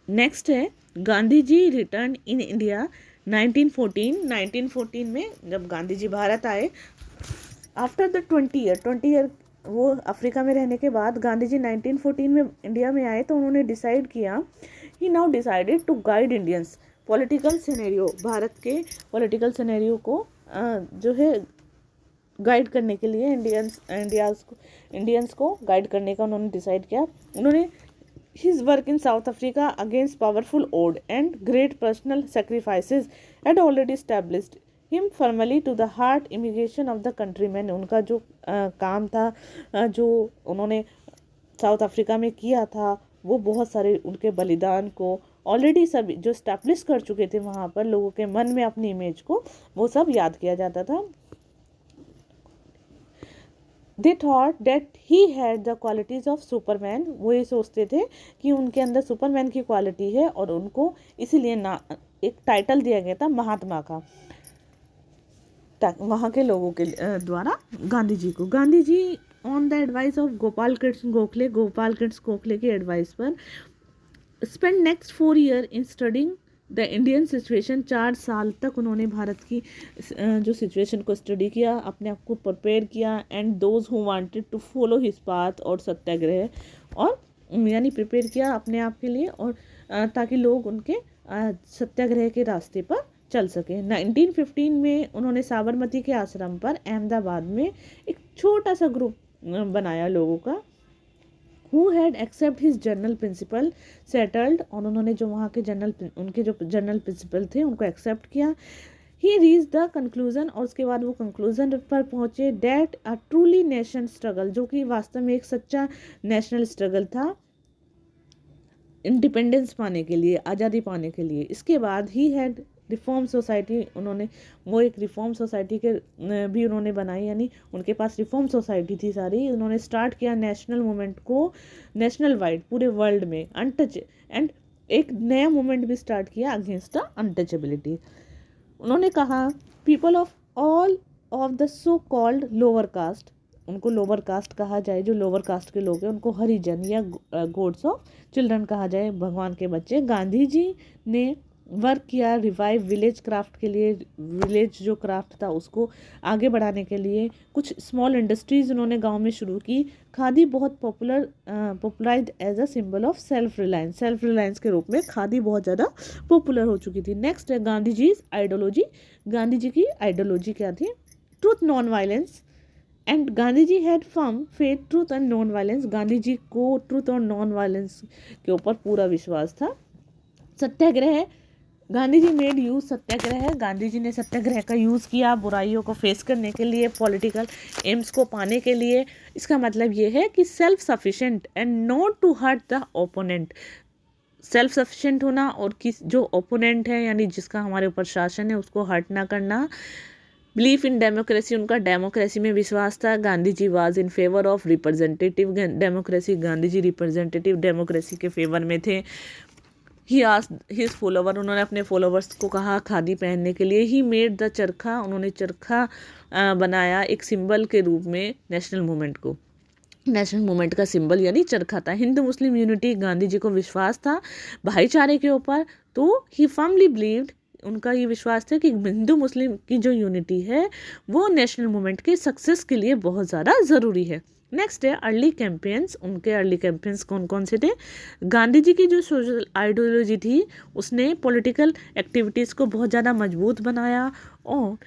Next है गांधी जी return in India 1914 में जब गांधी जी भारत आए, आफ्टर द 20 ईयर वो अफ्रीका में रहने के बाद गांधी जी 1914 में इंडिया में आए, तो उन्होंने डिसाइड किया, he now decided to guide Indians political scenario, Bharat के पॉलिटिकल सिनेरियो को जो है गाइड करने के लिए इंडियंस को गाइड करने का उन्होंने डिसाइड किया। उन्होंने his work in South Africa against powerful odd and great personal sacrifices had already established him firmly to the heart immigration of the country। मैंने उनका जो काम था, जो उन्होंने साउथ अफ्रीका में किया था, वो बहुत सारे उनके बलिदान को ऑलरेडी सब जो स्टैब्लिश कर चुके थे वहाँ पर लोगों के मन में अपनी इमेज को, वो सब याद किया जाता था। They thought that he had the qualities of Superman, वो ये सोचते थे कि उनके अंदर सुपरमैन की क्वालिटी है, और उनको इसीलिए ना एक टाइटल दिया गया था महात्मा का वहाँ के लोगों के द्वारा गांधी जी को। Gandhi ji on the advice of Gopal Krishna Gokhale के एडवाइस पर spend next 4 year in studying the Indian situation. 4 साल तक उन्होंने भारत की जो सिचुएशन को स्टडी किया, अपने आप को प्रिपेयर किया, and those who wanted to follow his path, और सत्याग्रह, और यानी प्रिपेयर किया अपने आप के लिए, और ताकि लोग उनके सत्याग्रह के रास्ते पर चल सके। 1915 में उन्होंने साबरमती के आश्रम पर अहमदाबाद में एक छोटा सा ग्रुप बनाया लोगों का, who had accept his general principle settled, और उन्होंने जो वहाँ के उनके जो जनरल प्रिंसिपल थे उनको एक्सेप्ट किया। ही रीच द कंक्लूजन, और उसके बाद वो कंक्लूजन पर पहुँचे, that a truly nation struggle, जो कि वास्तव में एक सच्चा नेशनल स्ट्रगल था इंडिपेंडेंस पाने के लिए, आज़ादी पाने के लिए। इसके बाद ही हैड रिफॉर्म सोसाइटी, उन्होंने वो एक रिफॉर्म सोसाइटी के भी उन्होंने बनाई, यानी उनके पास रिफॉर्म सोसाइटी थी सारी। उन्होंने स्टार्ट किया नेशनल मूवमेंट को नेशनल वाइड पूरे वर्ल्ड में अनटच, एंड एक नया मूवमेंट भी स्टार्ट किया अगेंस्ट द अनटचेबिलिटी। उन्होंने कहा people of all of the so called lower caste, उनको लोअर कास्ट कहा जाए, जो लोअर कास्ट के लोग हैं उनको हरिजन या गोड्स ऑफ चिल्ड्रन कहा जाए, भगवान के बच्चे। गांधी जी ने वर्क किया रिवाइव विलेज क्राफ्ट के लिए, विलेज जो क्राफ्ट था उसको आगे बढ़ाने के लिए। कुछ स्मॉल इंडस्ट्रीज़ उन्होंने गांव में शुरू की। खादी बहुत popularized as a symbol of self reliance के रूप में खादी बहुत ज़्यादा पॉपुलर हो चुकी थी। नेक्स्ट है गांधी जी आइडियोलॉजी। गांधी जी की आइडियोलॉजी क्या थी? Truth non violence, and Gandhi ji had firm faith truth and non violence. Gandhi ji को ट्रूथ और नॉन वायलेंस के ऊपर पूरा विश्वास था। सत्याग्रह, गांधी जी मेड यूज सत्याग्रह, गांधी जी ने सत्याग्रह का यूज़ किया बुराइयों को फेस करने के लिए, पॉलिटिकल एम्स को पाने के लिए। इसका मतलब ये है कि self sufficient and not to hurt the opponent, self sufficient होना और किस जो ओपोनेंट है यानी जिसका हमारे ऊपर शासन है उसको हर्ट ना करना। बिलीफ इन डेमोक्रेसी, उनका डेमोक्रेसी में विश्वास था। Gandhi ji was in favour of representative democracy, Gandhi ji representative democracy के फेवर में थे। ही आस्क्ड हिज फॉलोवर, उन्होंने अपने फॉलोवर्स को कहा खादी पहनने के लिए। ही मेड द चरखा, उन्होंने चरखा बनाया एक सिंबल के रूप में नेशनल मूवमेंट को। नेशनल मूवमेंट का सिंबल यानी चरखा था। हिंदू मुस्लिम यूनिटी, गांधी जी को विश्वास था भाईचारे के ऊपर, तो ही फर्मली बिलीव्ड, उनका ये विश्वास था कि हिंदू मुस्लिम की जो यूनिटी है वो नेशनल मूवमेंट के सक्सेस के लिए बहुत ज़्यादा ज़रूरी है। नेक्स्ट है अर्ली कैंपेन्स। उनके अर्ली कैंपेन्स कौन कौन से थे? गांधी जी की जो सोशल आइडियोलॉजी थी उसने पॉलिटिकल एक्टिविटीज़ को बहुत ज़्यादा मजबूत बनाया और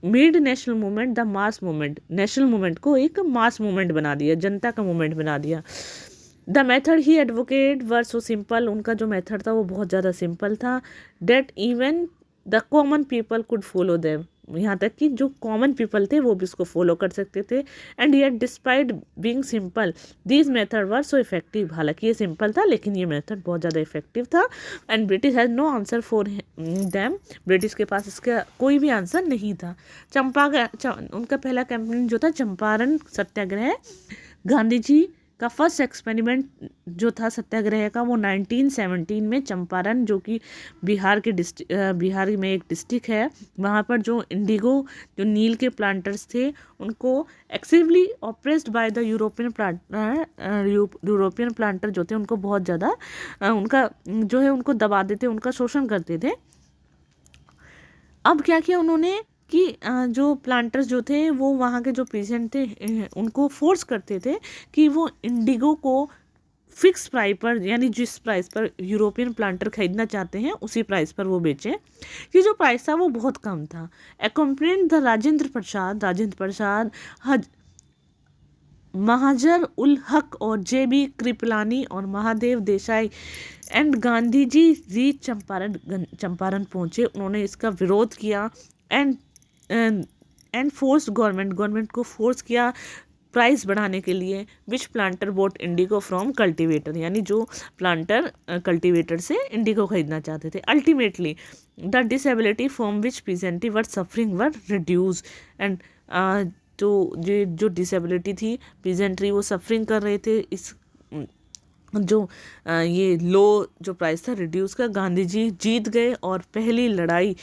made national movement the mass movement, national movement को एक मास मूवमेंट बना दिया, जनता का मूवमेंट बना दिया। The method he advocate were so simple, उनका जो मेथड था वो बहुत ज़्यादा सिंपल था। That even the common people could follow them, यहाँ तक कि जो कॉमन पीपल थे वो भी उसको फॉलो कर सकते थे। And yet despite being simple these method were so effective, हालांकि ये सिंपल था लेकिन ये मेथड बहुत ज़्यादा इफेक्टिव था। And British has no answer for them, British के पास इसका कोई भी आंसर नहीं था। उनका पहला कैंपेन जो था चंपारण सत्याग्रह, गांधी जी का फर्स्ट एक्सपेरिमेंट जो था सत्याग्रह का वो 1917 में चंपारण, जो कि बिहार में एक डिस्ट्रिक्ट है, वहाँ पर जो इंडिगो जो नील के प्लांटर्स थे उनको actively oppressed by the European planter जो थे उनको बहुत ज़्यादा उनका जो है उनको दबा देते, उनका शोषण करते थे। अब क्या किया उन्होंने कि जो प्लांटर्स जो थे वो वहाँ के जो पेशेंट थे उनको फोर्स करते थे कि वो इंडिगो को फिक्स प्राइस पर, यानी जिस प्राइस पर यूरोपियन प्लांटर खरीदना चाहते हैं उसी प्राइस पर वो बेचें। ये जो प्राइस था वो बहुत कम था। अकम्पनीड द राजेंद्र प्रसाद महाजर उल हक और जे.बी. कृपलानी और महादेव देसाई एंड गांधी जी रीच चंपारण पहुँचे। उन्होंने इसका विरोध किया एंड फोर्स गवर्नमेंट को फोर्स किया प्राइस बढ़ाने के लिए। Which planter bought indigo from cultivator, यानी जो प्लांटर कल्टीवेटर से इंडिगो खरीदना चाहते थे। Ultimately the disability from which peasantry were suffering were reduce and जो डिसेबिलिटी थी पीजेंट्री वो सफरिंग कर रहे थे, इस जो ये लो जो प्राइस था रिड्यूस का, गांधी जी जीत गए और पहली लड़ाई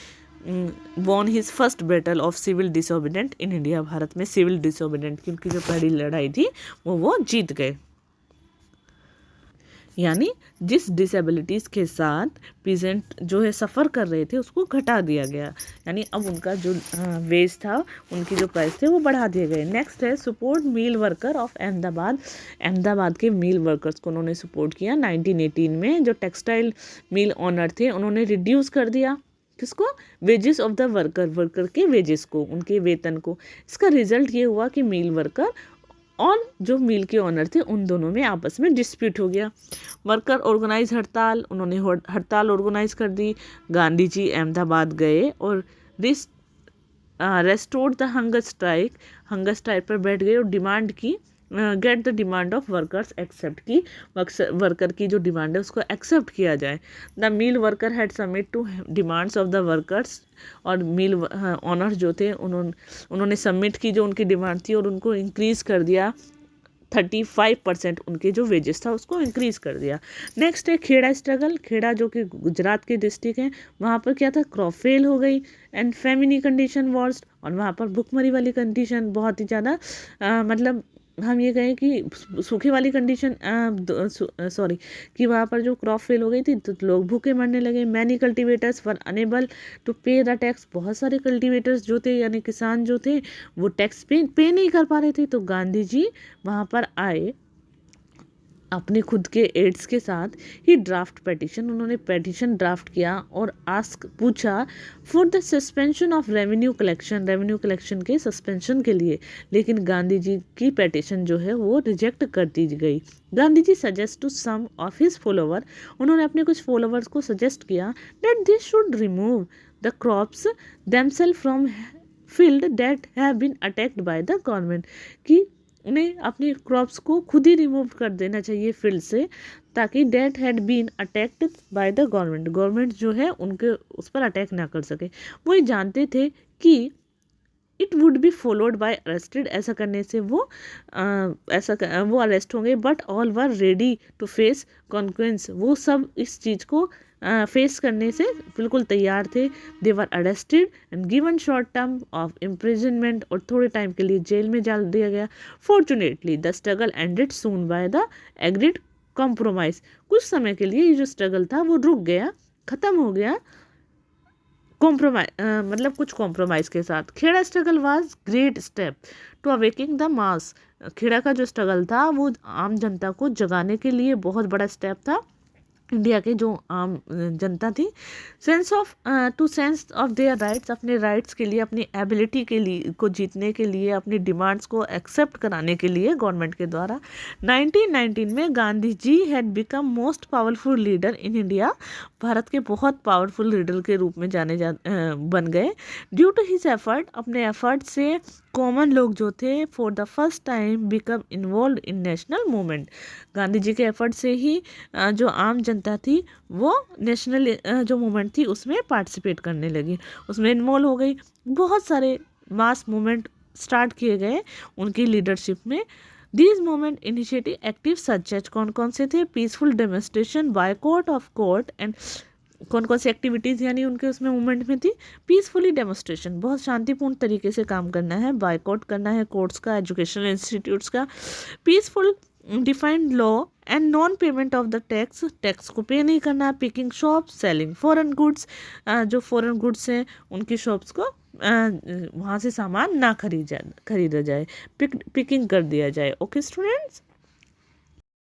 won his first battle of civil disobedient in India, Bharat में सिविल डिसोबीडिएंट की उनकी जो पहली लड़ाई थी वो जीत गए। यानी जिस डिसेबिलिटीज़ के साथ पीजेंट जो है सफ़र कर रहे थे उसको घटा दिया गया, यानी अब उनका जो वेज था, उनकी जो प्राइस थे वो बढ़ा दिए गए। नेक्स्ट है support mill worker of Ahmedabad के मील वर्कर्स को उन्होंने सपोर्ट किया 1918 में। जो टेक्सटाइल मील ऑनर थे उन्होंने रिड्यूस कर दिया किसको, वेजेस ऑफ द वर्कर के वेजेस को, उनके वेतन को। इसका रिजल्ट ये हुआ कि मील वर्कर और जो मिल के ऑनर थे उन दोनों में आपस में डिस्प्यूट हो गया। वर्कर ऑर्गेनाइज हड़ताल, उन्होंने हड़ताल ऑर्गेनाइज कर दी। गांधी जी अहमदाबाद गए और रेस्टोर्ड द हंगर स्ट्राइक पर बैठ गए और डिमांड की get the demand of workers accept की, वर्कर की जो डिमांड है उसको एक्सेप्ट किया जाए। The mill worker had submit two demands of the workers, और मील ऑनर्स जो थे उन्होंने सबमिट की जो उनकी डिमांड थी और उनको इंक्रीज़ कर दिया 35% उनके जो वेजेस था उसको इंक्रीज़ कर दिया। नेक्स्ट है खेड़ा स्ट्रगल। खेड़ा जो कि गुजरात के डिस्ट्रिक्ट है, वहाँ पर क्या था, क्रॉप फेल हो गई एंड फेमिनी कंडीशन वॉर्स, और वहाँ पर भुखमरी वाली कंडीशन बहुत ही ज़्यादा, मतलब हम ये कहें कि सूखे वाली कंडीशन कि वहाँ पर जो क्रॉप फेल हो गई थी तो लोग भूखे मरने लगे। Many cultivators were unable to pay the tax, बहुत सारे कल्टीवेटर्स जो थे यानी किसान जो थे वो टैक्स पे नहीं कर पा रहे थे। तो गांधी जी वहाँ पर आए अपने खुद के एड्स के साथ ही ड्राफ्ट पेटिशन, उन्होंने पेटिशन ड्राफ्ट किया और पूछा for the suspension of revenue collection के सस्पेंशन के लिए। लेकिन गांधी जी की पेटिशन जो है वो रिजेक्ट कर दी गई। Gandhi ji suggest to some of his follower, उन्होंने अपने कुछ फॉलोवर्स को सजेस्ट किया that they should remove the crops themselves from field that have been attacked by the government, कि उन्हें अपने क्रॉप्स को खुद ही रिमूव कर देना चाहिए फील्ड से, ताकि that had been attacked by the government जो है उनके उस पर अटैक ना कर सके। वो ये जानते थे कि it would be followed by arrested, ऐसा करने से वो अरेस्ट होंगे। But all were ready to face consequence, वो सब इस चीज़ को फेस करने से बिल्कुल तैयार थे। They were arrested and given short term of imprisonment, और थोड़े टाइम के लिए जेल में डाल दिया गया। Fortunately the struggle ended soon by the agreed compromise, कुछ समय के लिए ये जो स्ट्रगल था वो रुक गया, ख़त्म हो गया मतलब कुछ कॉम्प्रोमाइज़ के साथ। Kheda struggle was great step to awakening the mass, Kheda का जो स्ट्रगल था वो आम जनता को जगाने के लिए बहुत बड़ा स्टेप था। इंडिया के जो आम जनता थी सेंस ऑफ देयर राइट्स, अपने राइट्स के लिए, अपनी एबिलिटी के लिए को जीतने के लिए, अपनी डिमांड्स को एक्सेप्ट कराने के लिए गवर्नमेंट के द्वारा 1919 में Gandhi ji had become most powerful leader in India, Bharat के बहुत पावरफुल लीडर के रूप में बन गए। ड्यू टू हिज एफर्ट, अपने एफर्ट से कॉमन लोग जो थे for the first time become involve in national movement, Gandhi ji के एफर्ट से ही जो आम जनता थी वो नेशनल जो मूवमेंट थी उसमें पार्टिसिपेट करने लगी, उसमें इन्वॉल्व हो गई। बहुत सारे मास मूवमेंट स्टार्ट किए गए उनकी लीडरशिप में। दीज मूवमेंट इनिशिएटिव एक्टिव सच कौन कौन से थे? Peaceful demonstration, boycott of court and कौन कौन सी एक्टिविटीज़ यानी उनके उसमें मूवमेंट में थी? पीसफुली डेमोन्स्ट्रेशन, बहुत शांतिपूर्ण तरीके से काम करना है, बायकॉट करना है कोर्ट्स का, एजुकेशनल इंस्टीट्यूट्स का, peaceful defined law and non payment of the tax, tax को पे नहीं करना, picking shop, selling foreign goods, जो फॉरेन गुड्स हैं उनकी शॉप्स को वहाँ से सामान ना खरीदा जाए, पिकिंग कर दिया जाए। Okay students.